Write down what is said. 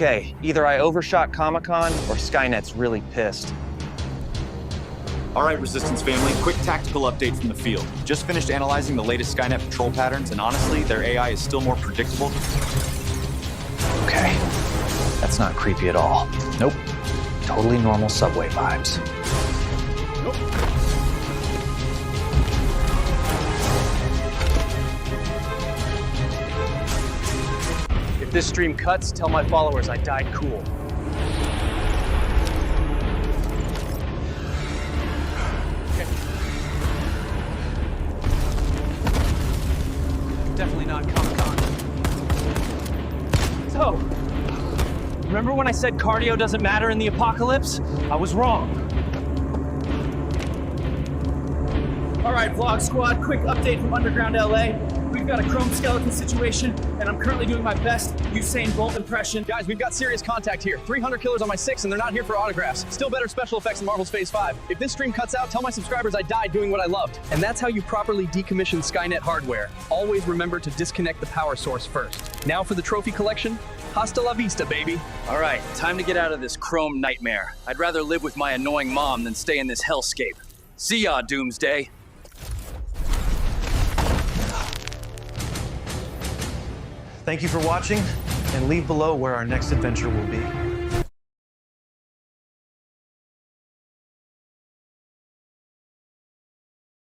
Okay, either I overshot Comic-Con or Skynet's really pissed. All right, Resistance family, quick tactical update from the field. Just finished analyzing the latest Skynet patrol patterns, and honestly, their AI is still more predictable. Okay, that's not creepy at all. Nope, totally normal subway vibes. Nope. If this stream cuts, tell my followers I died cool. Definitely not Comic-Con. So, remember when I said cardio doesn't matter in the apocalypse? I was wrong. All right, Vlog Squad, quick update from Underground LA. We've got a chrome skeleton situation, and I'm currently doing my best Usain Bolt impression. Guys, we've got serious contact here. 300 killers on my 6, and they're not here for autographs. Still better special effects in Marvel's Phase 5. If this stream cuts out, tell my subscribers I died doing what I loved. And that's how you properly decommission Skynet hardware. Always remember to disconnect the power source first. Now for the trophy collection. Hasta la vista, baby. All right, time to get out of this chrome nightmare. I'd rather live with my annoying mom than stay in this hellscape. See ya, Doomsday. Thank you for watching, and leave below where our next adventure will be.